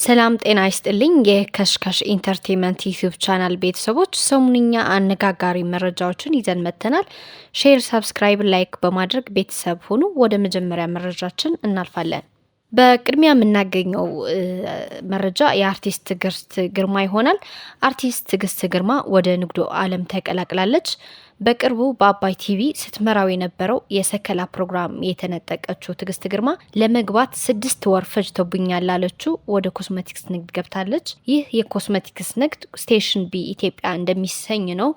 ሰላም ጤና ይስጥልኝ። የከሽከሽ ኢንተርቴንመንት ዩቲዩብ ቻናል ቤተሰቦች ሰሙንኛ አነጋጋሪ መረጃዎችን ይዘን መጥተናል። ሼር፣ ሰብስክራይብ፣ ላይክ በማድረግ ቤተሰብ ሁኑ። ወደ መጀመሪያ መረጃችን እናልፋለን። በቅድሚያ የምናገኘው መረጃ የአርቲስት ትዕግስት ግርማ ይሆናል። አርቲስት ትዕግስት ግርማ ወደ ንግዱ ዓለም ተቀላቅላለች። በቅርቡ በአባይ ቲቪ ስትመራው የነበረው የሰከላ ፕሮግራም የተነጠቀችው ትዕግስት ግርማ ለመግባት 6 ወር ፈጅቶብኛል ላለችው ወደ ኮስሜቲክስ ንግድ ገብታለች። ይህ የኮስሜቲክስ ንግድ ስቴሽን ቢ ኢትዮጵያ እንደሚሰኝ ነው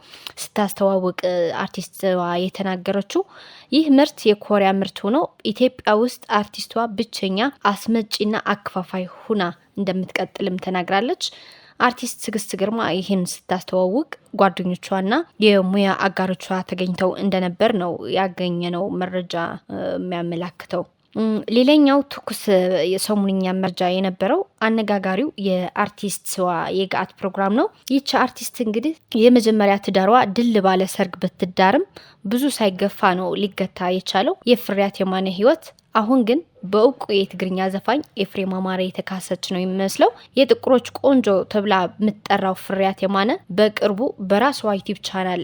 ስታስተዋውቅ አርቲስትዋ የተናገረችው። ይህ ምርት የኮሪያ ምርት ሆኖ ኢትዮጵያ ውስጥ አርቲስቷ ብቸኛ አስመጪና አከፋፋይ ሁና እንደምትቀጥልም ተናግራለች። አርቲስት ትዕግስት ግርማ ይህን ስታስተዋውቅ ጓደኞቿና የሙያ አጋሮቿ ተገኝተው እንደነበር ነው ያገኘነው መረጃ የሚያመላክተው። ሌላኛው ትኩስ የሰሙንኛ መረጃ የነበረው አነጋጋሪው የአርቲስትዋ የገአት ፕሮግራም ነው። ይቺ አርቲስት እንግዲህ የመጀመሪያ ትዳሯ ድል ባለ ሰርግ ብትዳርም ብዙ ሳይገፋ ነው ሊገታ የቻለው የፍሬያት የማነ ህይወት። አሁን ግን በእውቁ የትግርኛ ዘፋኝ ኤፍሬም አማረ የተካሰች ነው የሚመስለው። የጥቁሮች ቆንጆ ተብላ የምትጠራው ፍሬያት የማነ በቅርቡ በራሷ ዩቲዩብ ቻናል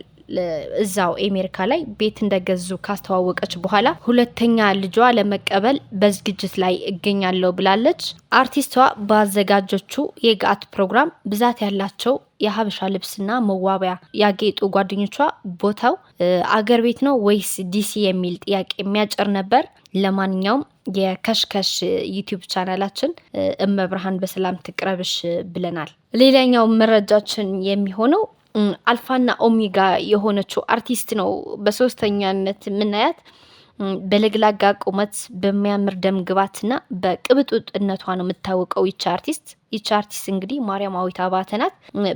እዛው አሜሪካ ላይ ቤት እንደገዙ ካስተዋወቀች በኋላ ሁለተኛ ልጇ ለመቀበል በዝግጅት ላይ እገኛለሁ ብላለች። አርቲስቷ ባዘጋጀችው የገአት ፕሮግራም ብዛት ያላቸው የሀበሻ ልብስና መዋቢያ ያጌጡ ጓደኞቿ ቦታው አገር ቤት ነው ወይስ ዲሲ የሚል ጥያቄ የሚያጭር ነበር። ለማንኛውም የከሽከሽ ዩቲዩብ ቻናላችን እመብርሃን በሰላም ትቅረብሽ ብለናል። ሌላኛው መረጃችን የሚሆነው አልፋና ኦሜጋ የሆነችው አርቲስት ነው በሶስተኛነት የምናያት። በለግላጋ ቁመት በሚያምር ደም ግባትና በቅብጡጥነቷ ነው የምታወቀው ይቺ አርቲስት እንግዲህ ማርያማዊት አባተ ናት።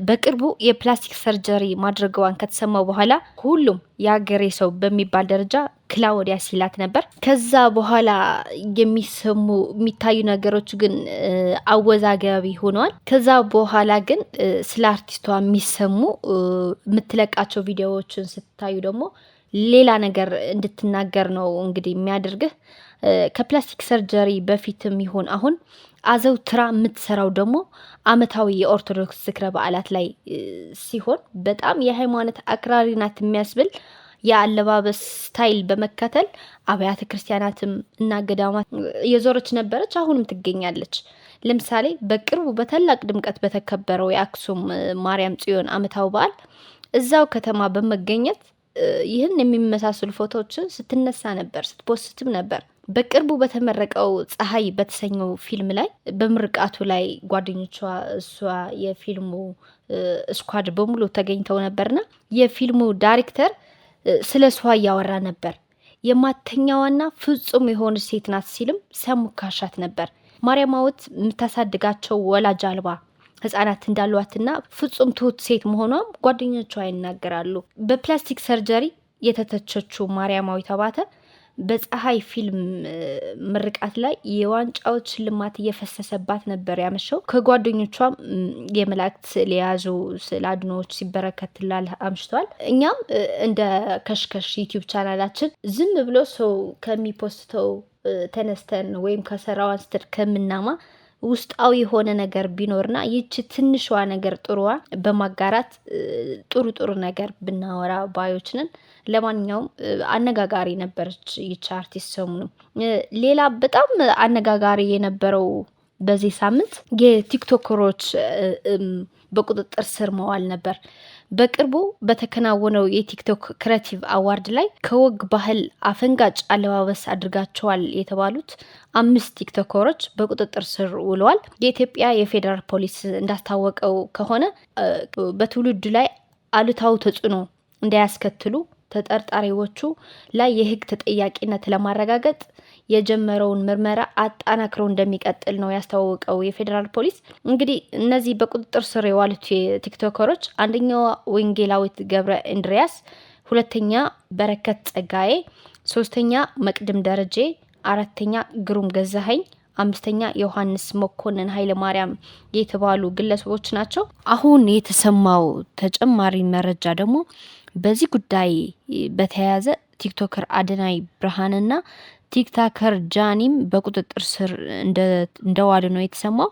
በቅርቡ የፕላስቲክ ሰርጀሪ ማድረገዋን ከተሰማው በኋላ ሁሉም የሀገሬ ሰው በሚባል ደረጃ ክላውዲያ ሲላት ነበር። ከዛ በኋላ የሚታዩ ነገሮች ግን አወዛጋቢ ሆነዋል። ከዛ በኋላ ግን ስለ አርቲስቷ የሚሰሙ የምትለቃቸው ቪዲዮዎችን ስታዩ ደግሞ ሌላ ነገር እንድትናገር ነው እንግዲህ የሚያደርግህ። ከፕላስቲክ ሰርጀሪ በፊትም ይሆን አሁን አዘውትራ የምትሰራው ደግሞ አመታዊ የኦርቶዶክስ ዝክረ በዓላት ላይ ሲሆን በጣም የሃይማኖት አክራሪ ናት የሚያስብል የአለባበስ ስታይል በመከተል አብያተ ክርስቲያናትም እና ገዳማት የዞረች ነበረች፣ አሁንም ትገኛለች። ለምሳሌ በቅርቡ በታላቅ ድምቀት በተከበረው የአክሱም ማርያም ጽዮን አመታዊ በዓል እዛው ከተማ በመገኘት ይህን የሚመሳሰሉ ፎቶዎችን ስትነሳ ነበር፣ ስትፖስትም ነበር። በቅርቡ በተመረቀው ፀሐይ በተሰኘው ፊልም ላይ በምርቃቱ ላይ ጓደኞቿ እሷ የፊልሙ ስኳድ በሙሉ ተገኝተው ነበርና የፊልሙ ዳይሬክተር ስለ እሷ እያወራ ነበር። የማተኛዋና ፍጹም የሆነ ሴት ናት ሲልም ሲያሞካሻት ነበር። ማርያማዊት የምታሳድጋቸው ወላጅ አልባ ህጻናት እንዳሏትና ፍጹም ትሁት ሴት መሆኗም ጓደኞቿ ይናገራሉ። በፕላስቲክ ሰርጀሪ የተተቸችው ማርያማዊት አባተ በፀሐይ ፊልም ምርቃት ላይ የዋንጫዎች ሽልማት እየፈሰሰባት ነበር ያመሸው። ከጓደኞቿም የመላእክት የያዙ ስዕል አድኖዎች ሲበረከትላል አምሽቷል። እኛም እንደ ከሽከሽ ዩቲዩብ ቻናላችን ዝም ብሎ ሰው ከሚፖስተው ተነስተን ወይም ከሰራው አንስተን ከምናማ ውስጣዊ የሆነ ነገር ቢኖርና ይቺ ትንሿ ነገር ጥሩዋ በማጋራት ጥሩ ነገር ብናወራ ባዮች ነን። ለማንኛውም አነጋጋሪ ነበረች ይቺ አርቲስት ሰሞኑን። ሌላ በጣም አነጋጋሪ የነበረው በዚህ ሳምንት የቲክቶከሮች በቁጥጥር ስር መዋል ነበር። በቅርቡ በተከናወነው የቲክቶክ ክሬቲቭ አዋርድ ላይ ከወግ ባህል አፈንጋጭ አለባበስ አድርጋቸዋል የተባሉት 5 ቲክቶከሮች በቁጥጥር ስር ውለዋል። የኢትዮጵያ የፌዴራል ፖሊስ እንዳስታወቀው ከሆነ በትውልዱ ላይ አሉታዊ ተጽዕኖ እንዳያስከትሉ ተጠርጣሪዎቹ ላይ የህግ ተጠያቂነት ለማረጋገጥ የጀመረውን ምርመራ አጣናክረው እንደሚቀጥል ነው ያስታወቀው የፌዴራል ፖሊስ። እንግዲህ እነዚህ በቁጥጥር ስር የዋሉት ቲክቶከሮች አንደኛዋ ወንጌላዊት ገብረ እንድሪያስ፣ ሁለተኛ በረከት ጸጋዬ፣ ሶስተኛ መቅድም ደረጀ፣ አራተኛ ግሩም ገዛኸኝ፣ አምስተኛ ዮሐንስ መኮንን ኃይለ ማርያም የተባሉ ግለሰቦች ናቸው። አሁን የተሰማው ተጨማሪ መረጃ ደግሞ በዚህ ጉዳይ በተያያዘ ቲክቶከር አደናይ ብርሃንና ቲክቶከር ጃኒም በቁጥጥር ስር እንደዋሉ ነው የተሰማው።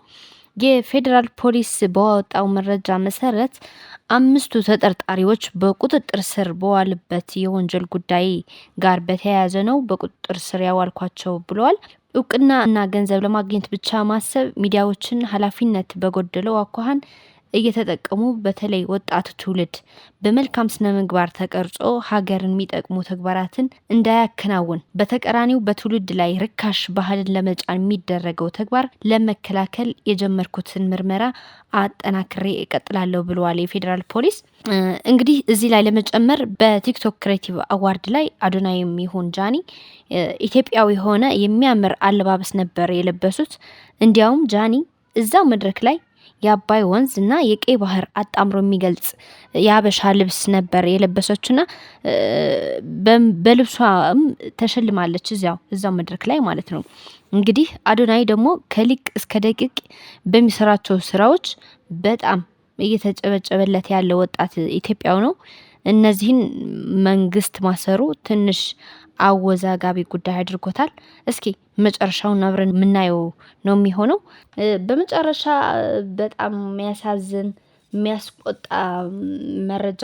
የፌዴራል ፖሊስ በወጣው መረጃ መሰረት 5ቱ ተጠርጣሪዎች በቁጥጥር ስር በዋልበት የወንጀል ጉዳይ ጋር በተያያዘ ነው በቁጥጥር ስር ያዋልኳቸው ብለዋል። እውቅና እና ገንዘብ ለማግኘት ብቻ ማሰብ ሚዲያዎችን ኃላፊነት በጎደለው አኳኋን እየተጠቀሙ በተለይ ወጣቱ ትውልድ በመልካም ስነ ምግባር ተቀርጾ ሀገርን የሚጠቅሙ ተግባራትን እንዳያከናውን በተቀራኒው በትውልድ ላይ ርካሽ ባህልን ለመጫን የሚደረገው ተግባር ለመከላከል የጀመርኩትን ምርመራ አጠናክሬ እቀጥላለሁ ብለዋል የፌዴራል ፖሊስ። እንግዲህ እዚህ ላይ ለመጨመር በቲክቶክ ክሬቲቭ አዋርድ ላይ አዶናይም ይሁን ጃኒ ኢትዮጵያዊ የሆነ የሚያምር አለባበስ ነበር የለበሱት። እንዲያውም ጃኒ እዛው መድረክ ላይ የአባይ ወንዝ እና የቀይ ባህር አጣምሮ የሚገልጽ የሀበሻ ልብስ ነበር የለበሰችና በልብሷም ተሸልማለች እዛው መድረክ ላይ ማለት ነው። እንግዲህ አዶናይ ደግሞ ከሊቅ እስከ ደቂቅ በሚሰራቸው ስራዎች በጣም እየተጨበጨበለት ያለ ወጣት ኢትዮጵያው ነው። እነዚህን መንግስት ማሰሩ ትንሽ አወዛጋቢ ጉዳይ አድርጎታል። እስኪ መጨረሻውን አብረን የምናየው ነው የሚሆነው። በመጨረሻ በጣም የሚያሳዝን የሚያስቆጣ መረጃ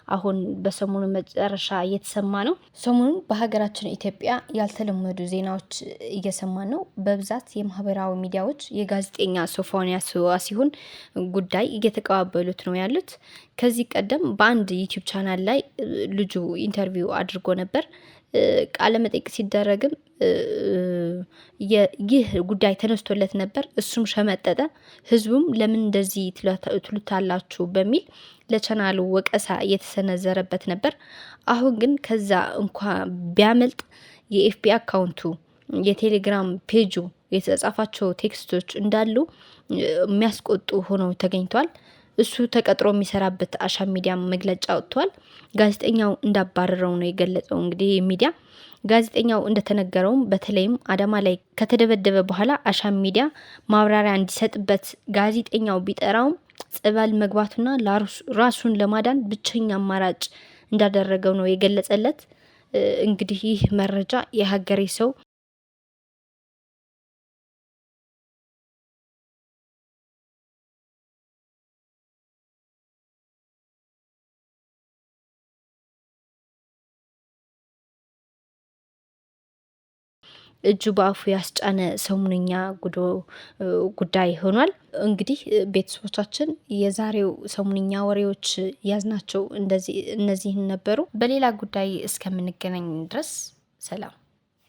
አሁን በሰሞኑ መጨረሻ እየተሰማ ነው። ሰሞኑን በሀገራችን ኢትዮጵያ ያልተለመዱ ዜናዎች እየሰማን ነው። በብዛት የማህበራዊ ሚዲያዎች የጋዜጠኛ ሶፎንያስ ዋሲሁን ጉዳይ እየተቀባበሉት ነው ያሉት። ከዚህ ቀደም በአንድ ዩቲዩብ ቻናል ላይ ልጁ ኢንተርቪው አድርጎ ነበር። ቃለ መጠይቅ ሲደረግም ይህ ጉዳይ ተነስቶለት ነበር። እሱም ሸመጠጠ። ህዝቡም ለምን እንደዚህ ትሉታላችሁ በሚል ለቻናሉ ወቀሳ እየተሰነዘረበት ነበር። አሁን ግን ከዛ እንኳ ቢያመልጥ የኤፍቢ አካውንቱ የቴሌግራም ፔጁ የተጻፋቸው ቴክስቶች እንዳሉ የሚያስቆጡ ሆነው ተገኝቷል። እሱ ተቀጥሮ የሚሰራበት አሻም ሚዲያ መግለጫ ወጥቷል። ጋዜጠኛው እንዳባረረው ነው የገለጸው። እንግዲህ ሚዲያ ጋዜጠኛው እንደተነገረውም በተለይም አዳማ ላይ ከተደበደበ በኋላ አሻም ሚዲያ ማብራሪያ እንዲሰጥበት ጋዜጠኛው ቢጠራውም ጸበል መግባቱና ራሱን ለማዳን ብቸኛ አማራጭ እንዳደረገው ነው የገለጸለት። እንግዲህ ይህ መረጃ የሀገሬ ሰው እጁ በአፉ ያስጫነ ሰሞነኛ ጉዳይ ሆኗል። እንግዲህ ቤተሰቦቻችን የዛሬው ሰሞነኛ ወሬዎች ያዝናቸው እነዚህን ነበሩ። በሌላ ጉዳይ እስከምንገናኝ ድረስ ሰላም።